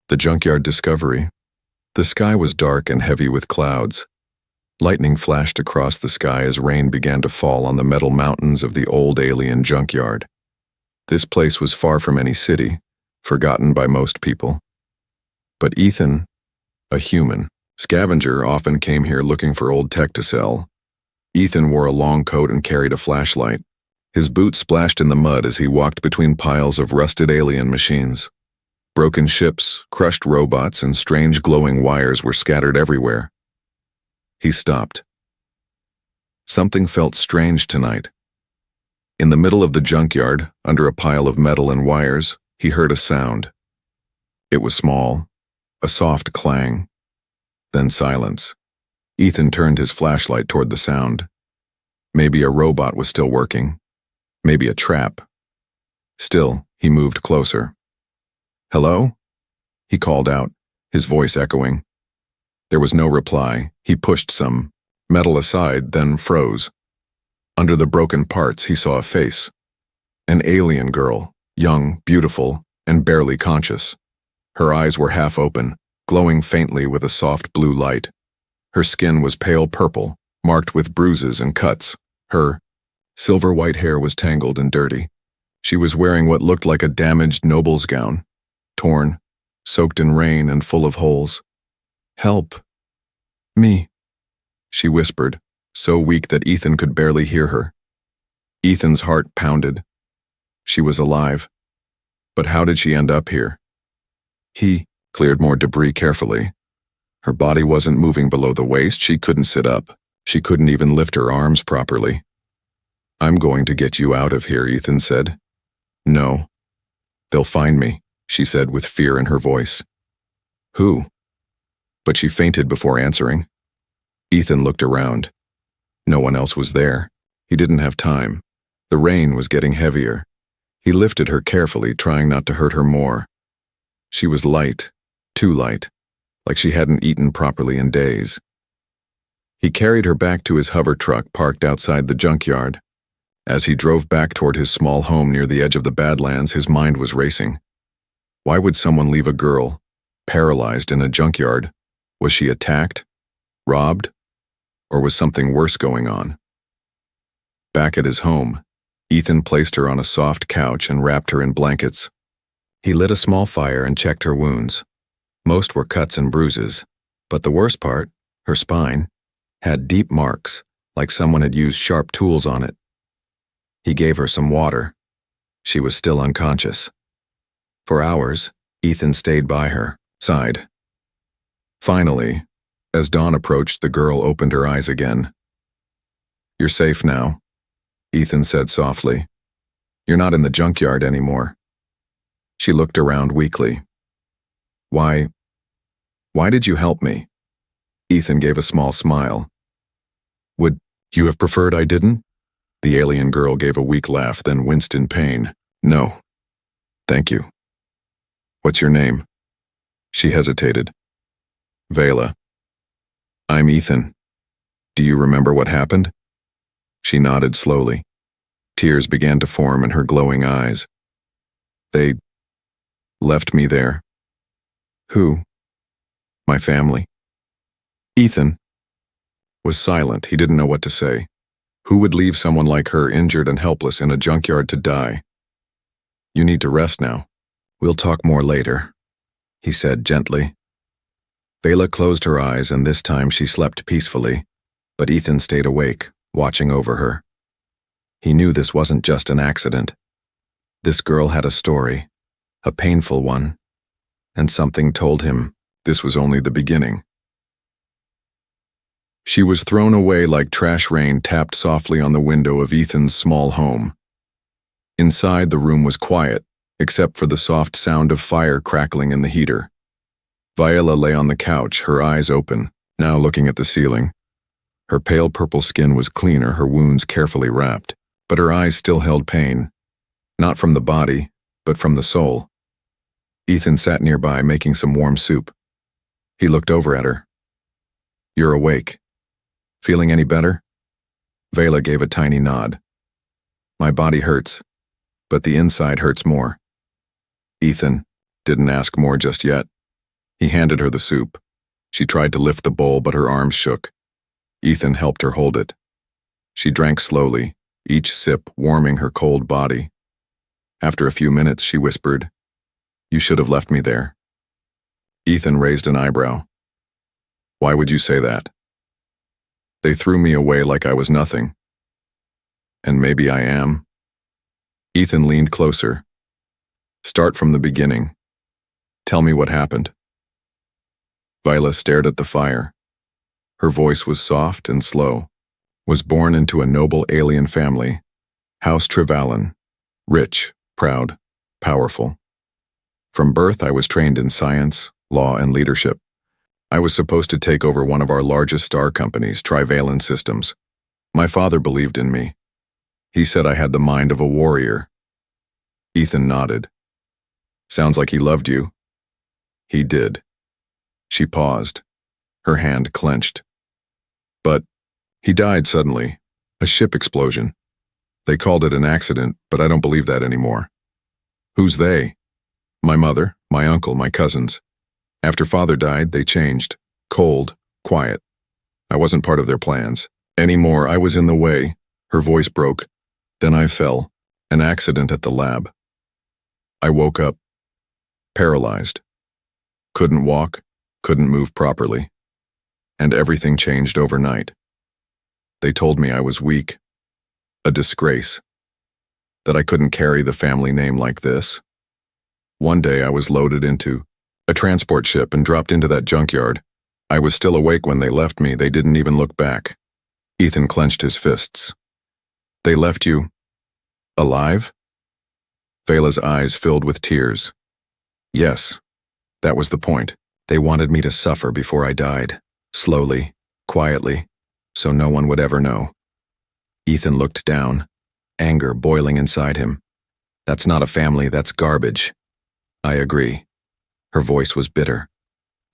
The junkyard discovery. The sky was dark and heavy with clouds. Lightning flashed across the sky as rain began to fall on the metal mountains of the old alien junkyard. This place was far from any city, forgotten by most people. But Ethan, a human, scavenger, often came here looking for old tech to sell. Ethan wore a long coat and carried a flashlight. His boots splashed in the mud as he walked between piles of rusted alien machines. Broken ships, crushed robots, and strange glowing wires were scattered everywhere. He stopped. Something felt strange tonight. In the middle of the junkyard, under a pile of metal and wires, he heard a sound. It was small, a soft clang, then silence. Ethan turned his flashlight toward the sound. Maybe a robot was still working. Maybe a trap. Still, he moved closer. "Hello?" he called out, his voice echoing. There was no reply. He pushed some metal aside, then froze. Under the broken parts, he saw a face. An alien girl, young, beautiful, and barely conscious. Her eyes were half open, glowing faintly with a soft blue light. Her skin was pale purple, marked with bruises and cuts. Her silver-white hair was tangled and dirty. She was wearing what looked like a damaged noble's gown, torn, soaked in rain and full of holes. "Help. Me," she whispered, so weak that Ethan could barely hear her. Ethan's heart pounded. She was alive. But how did she end up here? He cleared more debris carefully. Her body wasn't moving below the waist. She couldn't sit up. She couldn't even lift her arms properly. "I'm going to get you out of here," Ethan said. "No. They'll find me," she said with fear in her voice. "Who?" But she fainted before answering. Ethan looked around. No one else was there. He didn't have time. The rain was getting heavier. He lifted her carefully, trying not to hurt her more. She was light, too light, like she hadn't eaten properly in days. He carried her back to his hover truck parked outside the junkyard. As he drove back toward his small home near the edge of the Badlands, his mind was racing. Why would someone leave a girl, paralyzed, in a junkyard? Was she attacked? Robbed? Or was something worse going on? Back at his home, Ethan placed her on a soft couch and wrapped her in blankets. He lit a small fire and checked her wounds. Most were cuts and bruises, but the worst part, her spine, had deep marks, like someone had used sharp tools on it. He gave her some water. She was still unconscious. For hours, Ethan stayed by her, sighed. Finally, as dawn approached, the girl opened her eyes again. "You're safe now," Ethan said softly. "You're not in the junkyard anymore." She looked around weakly. Why did you help me?" Ethan gave a small smile. "Would you have preferred I didn't?" The alien girl gave a weak laugh, then winced in pain. "No. Thank you. What's your name?" She hesitated. "Vela." "I'm Ethan. Do you remember what happened?" She nodded slowly. Tears began to form in her glowing eyes. "They left me there." "Who?" "My family." Ethan was silent. He didn't know what to say. Who would leave someone like her injured and helpless in a junkyard to die? "You need to rest now. We'll talk more later," he said gently. Vela closed her eyes, and this time she slept peacefully, but Ethan stayed awake, watching over her. He knew this wasn't just an accident. This girl had a story, a painful one, and something told him this was only the beginning. She was thrown away like trash rain tapped softly on the window of Ethan's small home. Inside, the room was quiet, except for the soft sound of fire crackling in the heater. Viola lay on the couch, her eyes open, now looking at the ceiling. Her pale purple skin was cleaner, her wounds carefully wrapped, but her eyes still held pain, not from the body, but from the soul. Ethan sat nearby, making some warm soup. He looked over at her. "You're awake. Feeling any better?" Vela gave a tiny nod. "My body hurts, but the inside hurts more." Ethan didn't ask more just yet. He handed her the soup. She tried to lift the bowl, but her arms shook. Ethan helped her hold it. She drank slowly, each sip warming her cold body. After a few minutes, she whispered, "You should have left me there." Ethan raised an eyebrow. "Why would you say that?" "They threw me away like I was nothing. And maybe I am." Ethan leaned closer. "Start from the beginning. Tell me what happened." Viola stared at the fire. Her voice was soft and slow. "Was born into a noble alien family. House Trevallen. Rich, proud, powerful. From birth, I was trained in science, law, and leadership. I was supposed to take over one of our largest star companies, Trivalent Systems. My father believed in me. He said I had the mind of a warrior." Ethan nodded. "Sounds like he loved you." "He did." She paused. Her hand clenched. "But he died suddenly. A ship explosion. They called it an accident, but I don't believe that anymore." "Who's they?" "My mother, my uncle, my cousins. After father died, they changed. Cold, quiet. I wasn't part of their plans. Anymore, I was in the way." Her voice broke. "Then I fell. An accident at the lab. I woke up. Paralyzed. Couldn't walk, couldn't move properly. And everything changed overnight. They told me I was weak. A disgrace. That I couldn't carry the family name like this. One day I was loaded into a transport ship and dropped into that junkyard. I was still awake when they left me. They didn't even look back." Ethan clenched his fists. "They left you alive?" Vela's eyes filled with tears. "Yes, that was the point. They wanted me to suffer before I died, slowly, quietly, so no one would ever know." Ethan looked down, anger boiling inside him. "That's not a family, that's garbage." "I agree." Her voice was bitter.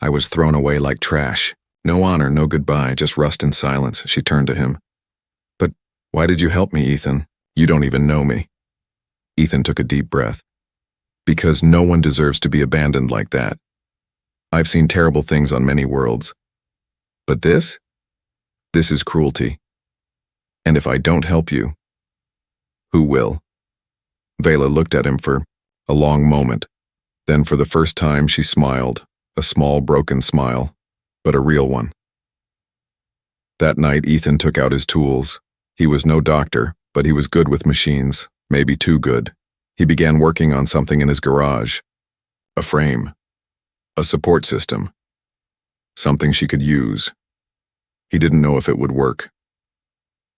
"I was thrown away like trash. No honor, no goodbye, just rust and silence." She turned to him. "But why did you help me, Ethan? You don't even know me." Ethan took a deep breath. "Because no one deserves to be abandoned like that. I've seen terrible things on many worlds. But this is cruelty. And if I don't help you, who will?" Vela looked at him for a long moment. Then for the first time she smiled, a small broken smile, but a real one. That night Ethan took out his tools. He was no doctor, but he was good with machines, maybe too good. He began working on something in his garage. A frame. A support system. Something she could use. He didn't know if it would work.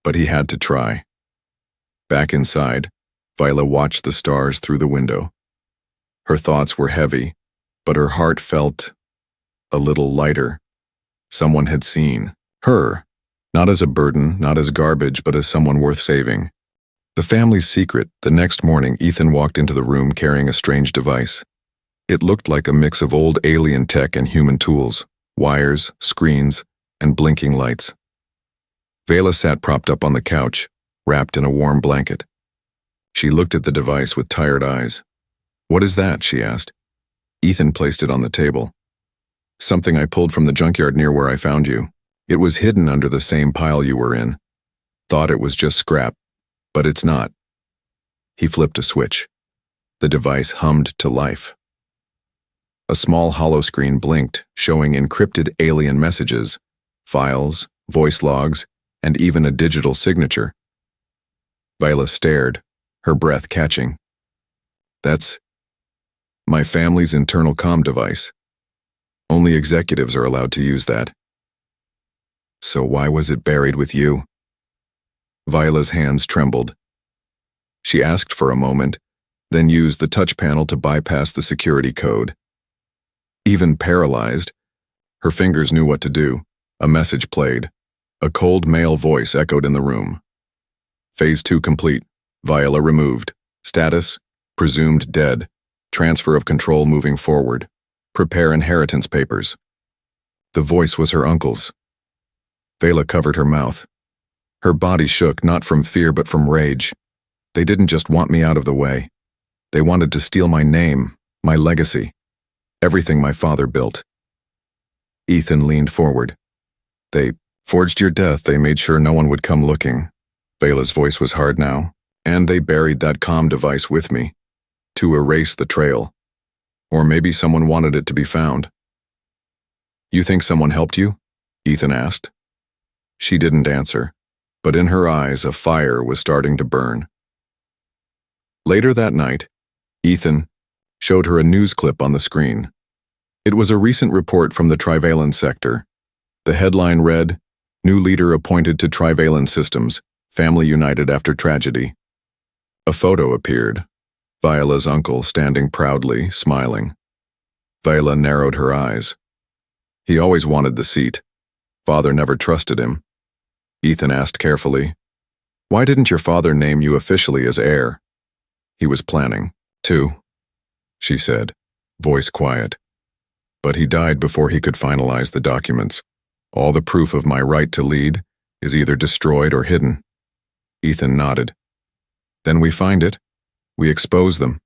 But he had to try. Back inside, Viola watched the stars through the window. Her thoughts were heavy, but her heart felt a little lighter. Someone had seen her, not as a burden, not as garbage, but as someone worth saving. The family's secret. The next morning, Ethan walked into the room carrying a strange device. It looked like a mix of old alien tech and human tools, wires, screens, and blinking lights. Vela sat propped up on the couch, wrapped in a warm blanket. She looked at the device with tired eyes. "What is that?" she asked. Ethan placed it on the table. "Something I pulled from the junkyard near where I found you. It was hidden under the same pile you were in. Thought it was just scrap, but it's not." He flipped a switch. The device hummed to life. A small hollow screen blinked, showing encrypted alien messages, files, voice logs, and even a digital signature. Viola stared, her breath catching. "That's my family's internal comm device. Only executives are allowed to use that." "So why was it buried with you?" Viola's hands trembled. She asked for a moment, then used the touch panel to bypass the security code. Even paralyzed, her fingers knew what to do. A message played. A cold male voice echoed in the room. "Phase 2 complete. Viola removed. Status, presumed dead. Transfer of control moving forward. Prepare inheritance papers." The voice was her uncle's. Vela covered her mouth. Her body shook, not from fear but from rage. They didn't just want me out of the way. They wanted to steal my name, my legacy, everything my father built. Ethan leaned forward. They forged your death. They made sure no one would come looking. Vela's voice was hard now. And they buried that comm device with me. To erase the trail. Or maybe someone wanted it to be found. You think someone helped you? Ethan asked. She didn't answer, but in her eyes a fire was starting to burn. Later that night, Ethan showed her a news clip on the screen. It was a recent report from the Trivalent sector. The headline read, "New leader appointed to Trivalent Systems, family united after tragedy." A photo appeared. Viola's uncle standing proudly, smiling. Viola narrowed her eyes. He always wanted the seat. Father never trusted him. Ethan asked carefully, "Why didn't your father name you officially as heir?" "He was planning to," she said, voice quiet. "But he died before he could finalize the documents. All the proof of my right to lead is either destroyed or hidden." Ethan nodded. "Then we find it. We expose them."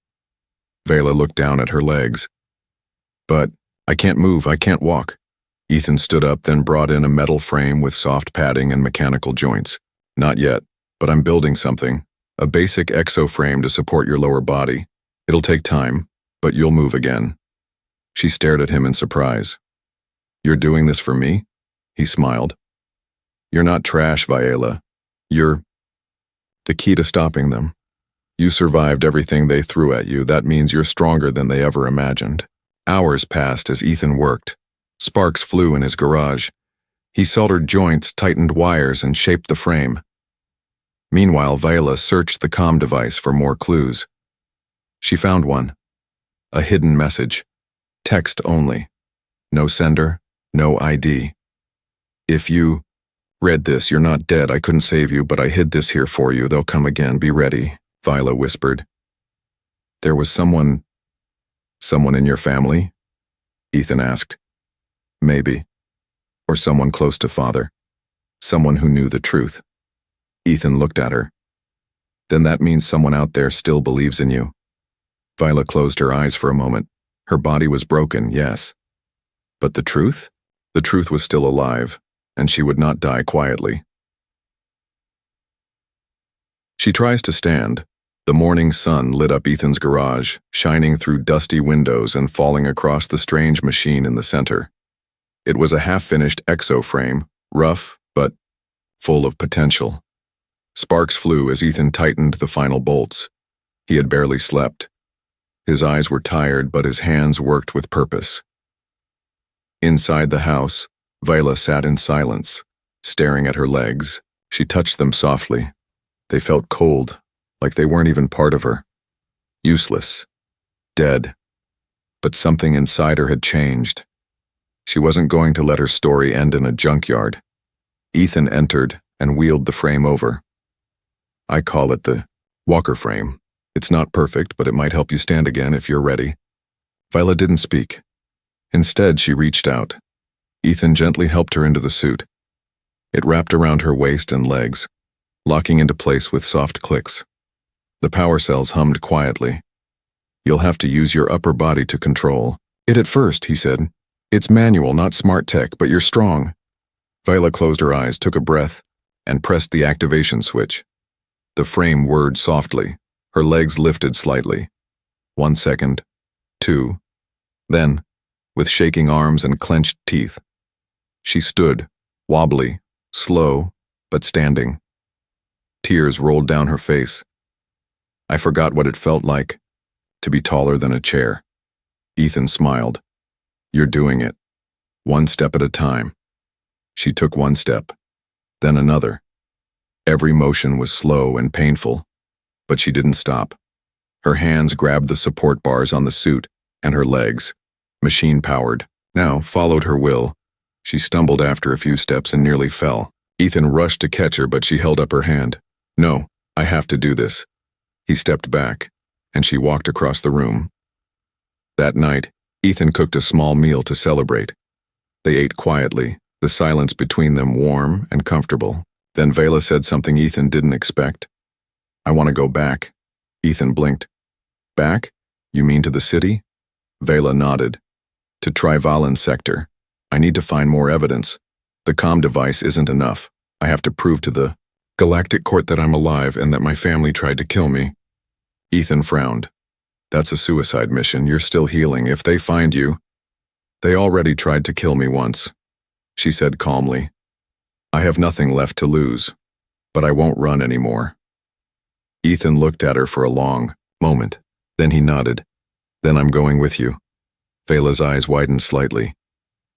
Vela looked down at her legs. "But I can't move, I can't walk." Ethan stood up, then brought in a metal frame with soft padding and mechanical joints. "Not yet, but I'm building something. A basic exo-frame to support your lower body. It'll take time, but you'll move again." She stared at him in surprise. "You're doing this for me?" He smiled. "You're not trash, Viola. You're the key to stopping them. You survived everything they threw at you. That means you're stronger than they ever imagined." Hours passed as Ethan worked. Sparks flew in his garage. He soldered joints, tightened wires, and shaped the frame. Meanwhile, Viola searched the comm device for more clues. She found one. A hidden message. Text only. No sender, no ID. "If you read this, you're not dead. I couldn't save you, but I hid this here for you. They'll come again. Be ready," Viola whispered. "There was someone in your family?" Ethan asked. "Maybe. Or someone close to father. Someone who knew the truth." Ethan looked at her. "Then that means someone out there still believes in you." Viola closed her eyes for a moment. Her body was broken, yes. But the truth? The truth was still alive, and she would not die quietly. She tries to stand. The morning sun lit up Ethan's garage, shining through dusty windows and falling across the strange machine in the center. It was a half-finished exo-frame, rough, but full of potential. Sparks flew as Ethan tightened the final bolts. He had barely slept. His eyes were tired, but his hands worked with purpose. Inside the house, Viola sat in silence, staring at her legs. She touched them softly. They felt cold, like they weren't even part of her. Useless. Dead. But something inside her had changed. She wasn't going to let her story end in a junkyard. Ethan entered and wheeled the frame over. "I call it the Walker frame. It's not perfect, but it might help you stand again if you're ready." Viola didn't speak. Instead, she reached out. Ethan gently helped her into the suit. It wrapped around her waist and legs, locking into place with soft clicks. The power cells hummed quietly. "You'll have to use your upper body to control it at first," he said. "It's manual, not smart tech, but you're strong." Viola closed her eyes, took a breath, and pressed the activation switch. The frame whirred softly. Her legs lifted slightly. 1 second. 2. Then, with shaking arms and clenched teeth, she stood, wobbly, slow, but standing. Tears rolled down her face. I forgot what it felt like to be taller than a chair. Ethan smiled. "You're doing it. One step at a time." She took one step, then another. Every motion was slow and painful, but she didn't stop. Her hands grabbed the support bars on the suit, and her legs, machine-powered, now followed her will. She stumbled after a few steps and nearly fell. Ethan rushed to catch her, but she held up her hand. "No, I have to do this." He stepped back, and she walked across the room. That night, Ethan cooked a small meal to celebrate. They ate quietly, the silence between them warm and comfortable. Then Vela said something Ethan didn't expect. "I want to go back." Ethan blinked. "Back? You mean to the city?" Vela nodded. "To Trivalent sector. I need to find more evidence. The comm device isn't enough. I have to prove to the Galactic Court that I'm alive and that my family tried to kill me." Ethan frowned. "That's a suicide mission. You're still healing. If they find you—" "They already tried to kill me once," she said calmly. "I have nothing left to lose, but I won't run anymore." Ethan looked at her for a long moment. Then he nodded. "Then I'm going with you." Vela's eyes widened slightly.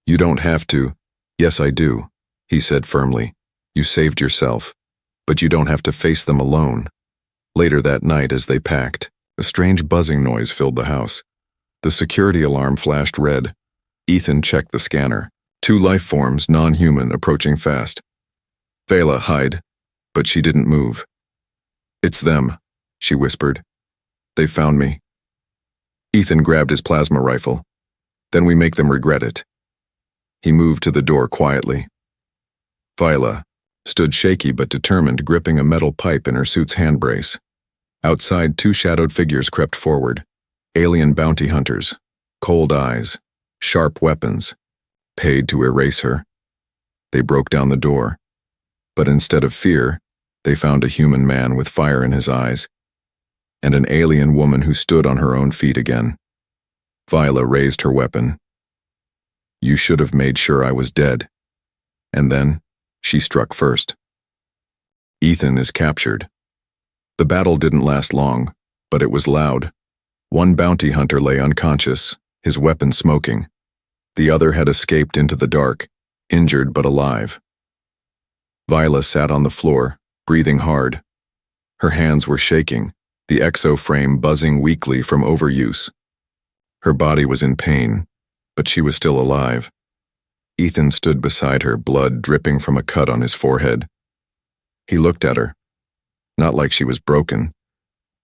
"You don't have to." "Yes, I do," he said firmly. "You saved yourself, but you don't have to face them alone." Later that night, as they packed, a strange buzzing noise filled the house. The security alarm flashed red. Ethan checked the scanner. 2 life forms, non-human, approaching fast. "Vela, hide." But she didn't move. "It's them," she whispered. "They found me." Ethan grabbed his plasma rifle. "Then we make them regret it." He moved to the door quietly. Vela stood shaky but determined, gripping a metal pipe in her suit's handbrace. Outside, 2 shadowed figures crept forward. Alien bounty hunters. Cold eyes. Sharp weapons. Paid to erase her. They broke down the door. But instead of fear, they found a human man with fire in his eyes, and an alien woman who stood on her own feet again. Viola raised her weapon. "You should have made sure I was dead." And then, she struck first. Ethan is captured. The battle didn't last long, but it was loud. One bounty hunter lay unconscious, his weapon smoking. The other had escaped into the dark, injured but alive. Viola sat on the floor, breathing hard. Her hands were shaking, the exo frame buzzing weakly from overuse. Her body was in pain, but she was still alive. Ethan stood beside her, blood dripping from a cut on his forehead. He looked at her, not like she was broken,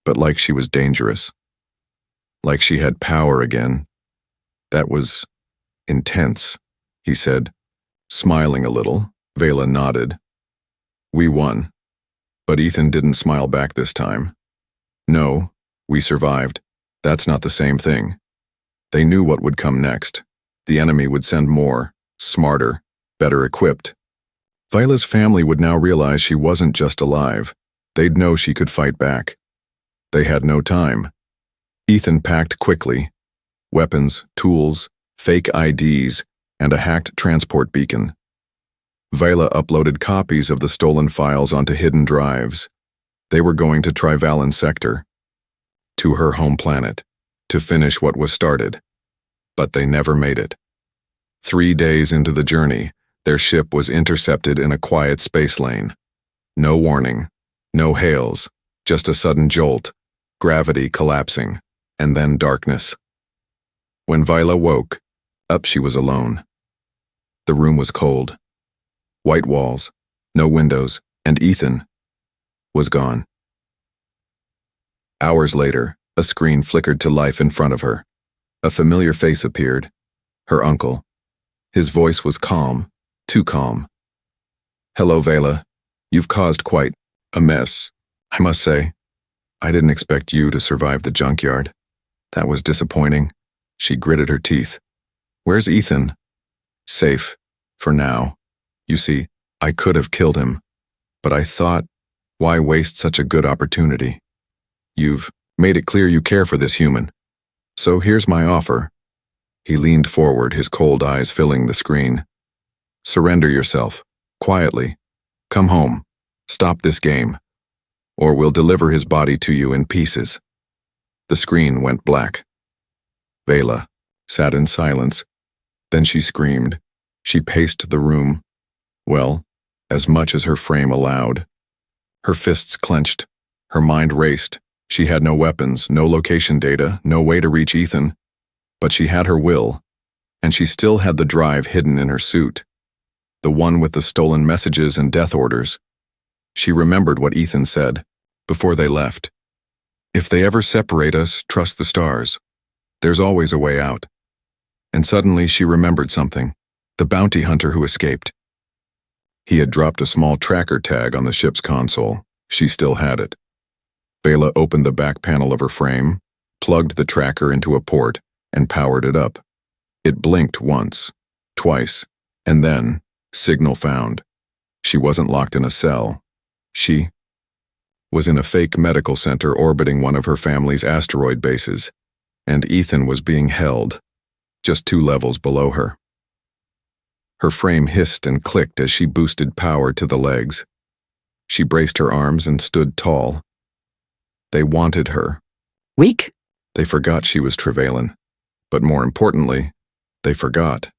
but like she was dangerous. Like she had power again. "That was intense," he said. Smiling a little, Vela nodded. "We won." But Ethan didn't smile back this time. "No, we survived. That's not the same thing." They knew what would come next. The enemy would send more, smarter, better equipped. Viola's family would now realize she wasn't just alive. They'd know she could fight back. They had no time. Ethan packed quickly. Weapons, tools, fake IDs, and a hacked transport beacon. Viola uploaded copies of the stolen files onto hidden drives. They were going to Trivalent Sector, to her home planet, to finish what was started. But they never made it. 3 days into the journey, their ship was intercepted in a quiet space lane. No warning, no hails, just a sudden jolt, gravity collapsing, and then darkness. When Viola woke, up she was alone. The room was cold. White walls, no windows, and Ethan was gone. Hours later, a screen flickered to life in front of her. A familiar face appeared. Her uncle. His voice was calm, too calm. "Hello, Vela. You've caused quite a mess, I must say. I didn't expect you to survive the junkyard. That was disappointing." She gritted her teeth. "Where's Ethan?" "Safe, for now. You see, I could have killed him, but I thought, why waste such a good opportunity? You've made it clear you care for this human. So here's my offer." He leaned forward, his cold eyes filling the screen. "Surrender yourself, quietly. Come home. Stop this game. Or we'll deliver his body to you in pieces." The screen went black. Vela sat in silence. Then she screamed. She paced the room. Well, as much as her frame allowed. Her fists clenched. Her mind raced. She had no weapons, no location data, no way to reach Ethan. But she had her will, and she still had the drive hidden in her suit. The one with the stolen messages and death orders. She remembered what Ethan said before they left. "If they ever separate us, trust the stars. There's always a way out." And suddenly she remembered something. The bounty hunter who escaped. He had dropped a small tracker tag on the ship's console. She still had it. Vela opened the back panel of her frame, plugged the tracker into a port, and powered it up. It blinked once, twice, and then, signal found. She wasn't locked in a cell. She was in a fake medical center orbiting one of her family's asteroid bases, and Ethan was being held, just 2 levels below her. Her frame hissed and clicked as she boosted power to the legs. She braced her arms and stood tall. They wanted her. Weak? They forgot she was Trevelyan. But more importantly, they forgot.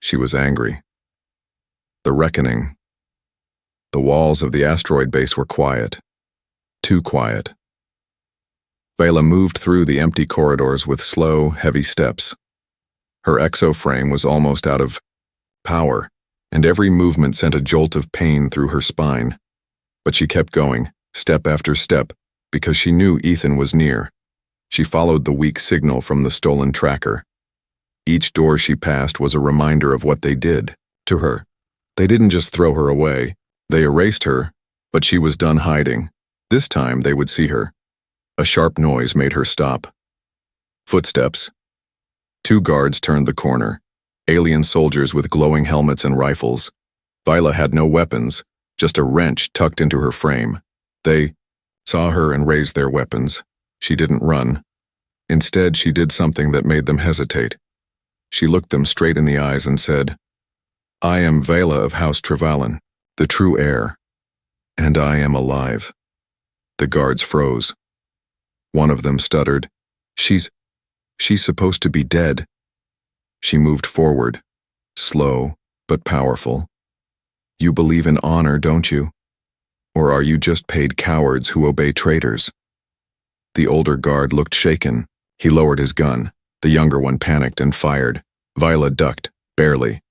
She was angry. The reckoning. The walls of the asteroid base were quiet. Too quiet. Vela moved through the empty corridors with slow, heavy steps. Her exo-frame was almost out of power, and every movement sent a jolt of pain through her spine. But she kept going, step after step, because she knew Ethan was near. She followed the weak signal from the stolen tracker. Each door she passed was a reminder of what they did to her. They didn't just throw her away. They erased her, but she was done hiding. This time they would see her. A sharp noise made her stop. Footsteps. 2 guards turned the corner. Alien soldiers with glowing helmets and rifles. Vila had no weapons, just a wrench tucked into her frame. They saw her and raised their weapons. She didn't run. Instead, she did something that made them hesitate. She looked them straight in the eyes and said, "I am Vela of House Trevelyan, the true heir, and I am alive." The guards froze. One of them stuttered, She's supposed to be dead." She moved forward, slow but powerful. "You believe in honor, don't you? Or are you just paid cowards who obey traitors?" The older guard looked shaken. He lowered his gun. The younger one panicked and fired. Vila ducked, barely.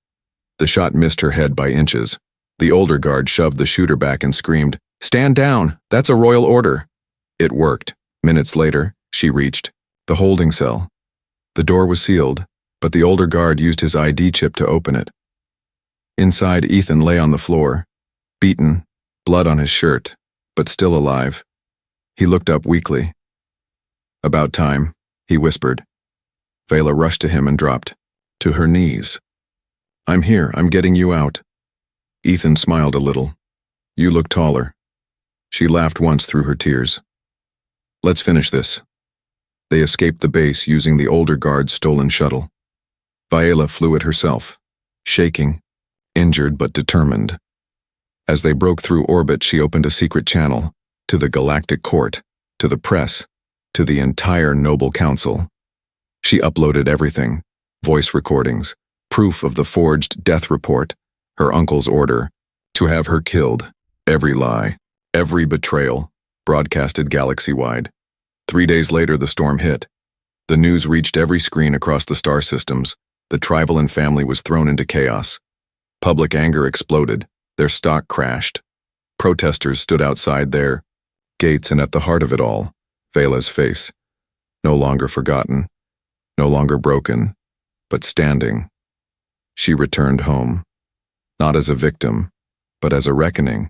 The shot missed her head by inches. The older guard shoved the shooter back and screamed, "Stand down! That's a royal order!" It worked. Minutes later, she reached the holding cell. The door was sealed, but the older guard used his ID chip to open it. Inside, Ethan lay on the floor, beaten, blood on his shirt, but still alive. He looked up weakly. "About time," he whispered. Vela rushed to him and dropped to her knees. "I'm here. I'm getting you out." Ethan smiled a little. "You look taller." She laughed once through her tears. "Let's finish this." They escaped the base using the older guard's stolen shuttle. Viola flew it herself, shaking, injured but determined. As they broke through orbit, she opened a secret channel to the Galactic Court, to the press, to the entire Noble Council. She uploaded everything, voice recordings, proof of the forged death report, her uncle's order, to have her killed, every lie, every betrayal, broadcasted galaxy-wide. 3 days later, the storm hit. The news reached every screen across the star systems. The Trevelyan family was thrown into chaos. Public anger exploded. Their stock crashed. Protesters stood outside their gates, and at the heart of it all, Vela's face. No longer forgotten, no longer broken, but standing. She returned home, not as a victim, but as a reckoning.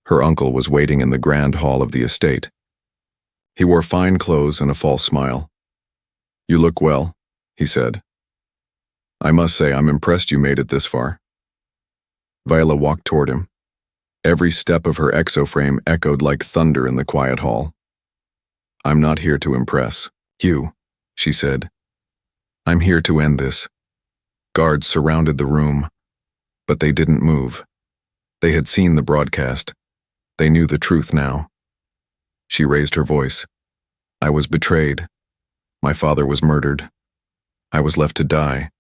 Her uncle was waiting in the grand hall of the estate. He wore fine clothes and a false smile. "You look well," he said. "I must say I'm impressed you made it this far." Viola walked toward him. Every step of her exoframe echoed like thunder in the quiet hall. "I'm not here to impress you," she said. "I'm here to end this." Guards surrounded the room, but they didn't move. They had seen the broadcast. They knew the truth now. She raised her voice. "I was betrayed. My father was murdered. I was left to die.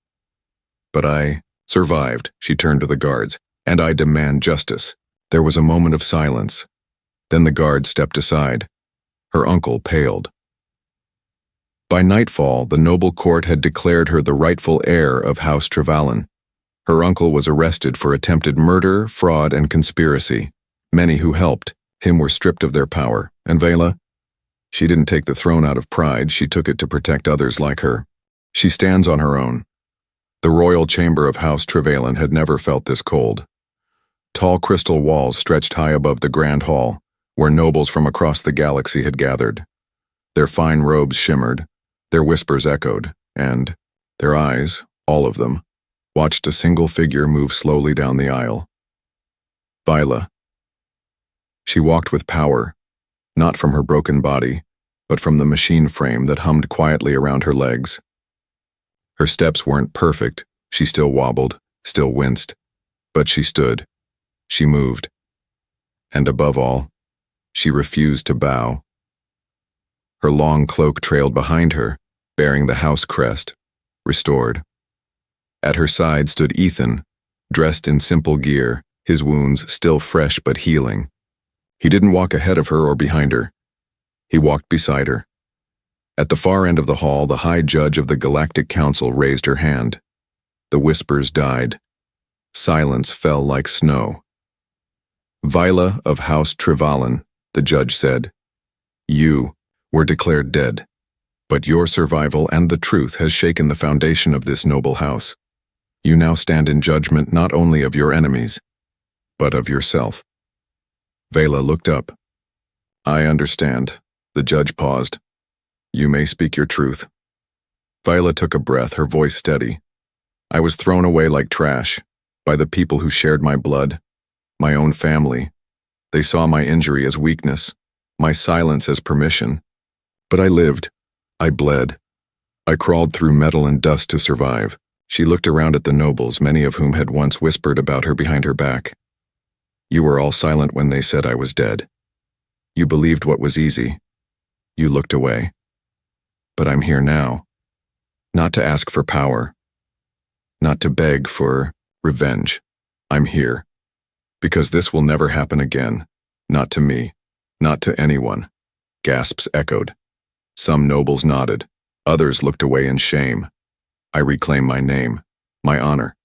But I survived," she turned to the guards, "and I demand justice." There was a moment of silence. Then the guard stepped aside. Her uncle paled. By nightfall, the noble court had declared her the rightful heir of House Trevelyan. Her uncle was arrested for attempted murder, fraud, and conspiracy. Many who helped him were stripped of their power, and Vela? She didn't take the throne out of pride, she took it to protect others like her. She stands on her own. The royal chamber of House Trevelyan had never felt this cold. Tall crystal walls stretched high above the grand hall, where nobles from across the galaxy had gathered. Their fine robes shimmered, their whispers echoed, and their eyes, all of them, watched a single figure move slowly down the aisle. Viola. She walked with power, not from her broken body, but from the machine frame that hummed quietly around her legs. Her steps weren't perfect, she still wobbled, still winced, but she stood, she moved, and above all, she refused to bow. Her long cloak trailed behind her, bearing the house crest, restored. At her side stood Ethan, dressed in simple gear, his wounds still fresh but healing. He didn't walk ahead of her or behind her. He walked beside her. At the far end of the hall, the High Judge of the Galactic Council raised her hand. The whispers died. Silence fell like snow. Viola of House Trevallen, the judge said, you were declared dead, but your survival and the truth has shaken the foundation of this noble house. You now stand in judgment not only of your enemies, but of yourself. Vela looked up. I understand. The judge paused. You may speak your truth. Viola took a breath, her voice steady. I was thrown away like trash by the people who shared my blood, my own family. They saw my injury as weakness, my silence as permission. But I lived. I bled. I crawled through metal and dust to survive. She looked around at the nobles, many of whom had once whispered about her behind her back. You were all silent when they said I was dead. You believed what was easy. You looked away. But I'm here now. Not to ask for power. Not to beg for revenge. I'm here. Because this will never happen again. Not to me. Not to anyone. Gasps echoed. Some nobles nodded. Others looked away in shame. I reclaim my name, my honor,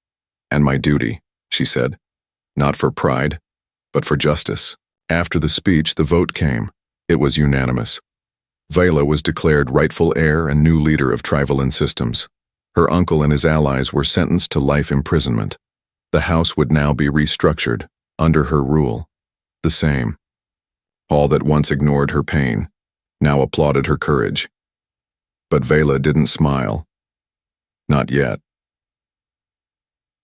and my duty, she said. Not for pride, but for justice. After the speech, the vote came. It was unanimous. Vela was declared rightful heir and new leader of Trevallen Systems. Her uncle and his allies were sentenced to life imprisonment. The house would now be restructured, under her rule. The same. All that once ignored her pain, now applauded her courage. But Vela didn't smile. Not yet.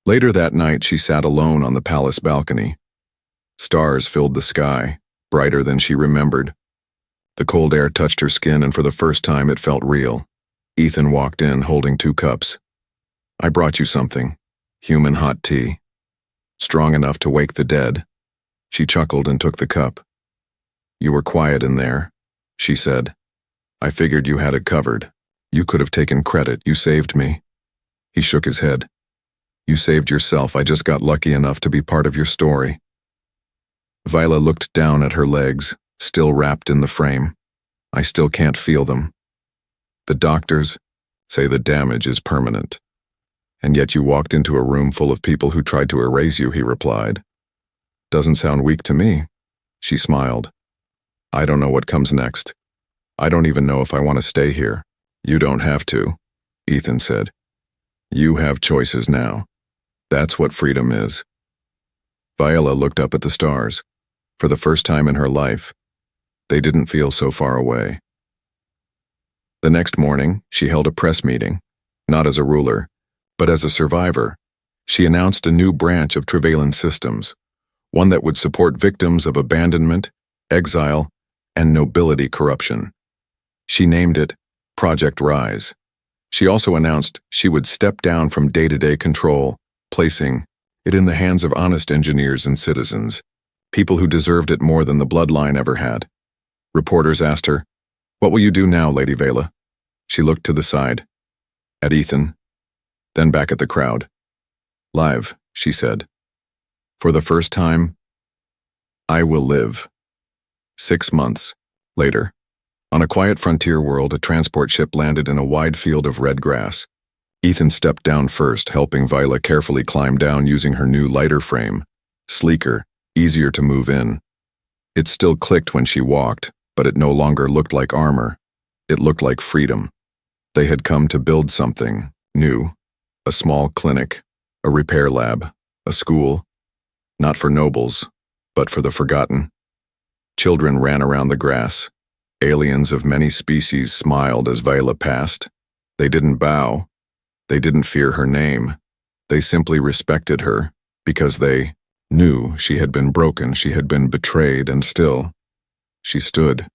Later that night, she sat alone on the palace balcony. Stars filled the sky, brighter than she remembered. The cold air touched her skin, and for the first time it felt real. Ethan walked in, holding 2 cups. I brought you something. Human hot tea. Strong enough to wake the dead. She chuckled and took the cup. You were quiet in there, she said. I figured you had it covered. You could have taken credit. You saved me. He shook his head. You saved yourself. I just got lucky enough to be part of your story. Viola looked down at her legs, still wrapped in the frame. I still can't feel them. The doctors say the damage is permanent. And yet you walked into a room full of people who tried to erase you, he replied. Doesn't sound weak to me. She smiled. I don't know what comes next. I don't even know if I want to stay here. You don't have to, Ethan said. You have choices now. That's what freedom is. Viola looked up at the stars. For the first time in her life, they didn't feel so far away. The next morning, she held a press meeting, not as a ruler, but as a survivor. She announced a new branch of Trevallen Systems, one that would support victims of abandonment, exile, and nobility corruption. She named it Project Rise. She also announced she would step down from day-to-day control, placing it in the hands of honest engineers and citizens, people who deserved it more than the bloodline ever had. Reporters asked her, What will you do now, Lady Vela? She looked to the side, at Ethan, then back at the crowd. Live, she said. For the first time, I will live. 6 months later, on a quiet frontier world, a transport ship landed in a wide field of red grass. Ethan stepped down first, helping Viola carefully climb down using her new lighter frame, sleeker, easier to move in. It still clicked when she walked, but it no longer looked like armor. It looked like freedom. They had come to build something new, a small clinic, a repair lab, a school, not for nobles, but for the forgotten. Children ran around the grass. Aliens of many species smiled as Viola passed. They didn't bow. They didn't fear her name. They simply respected her because they knew she had been broken, she had been betrayed, and still, she stood,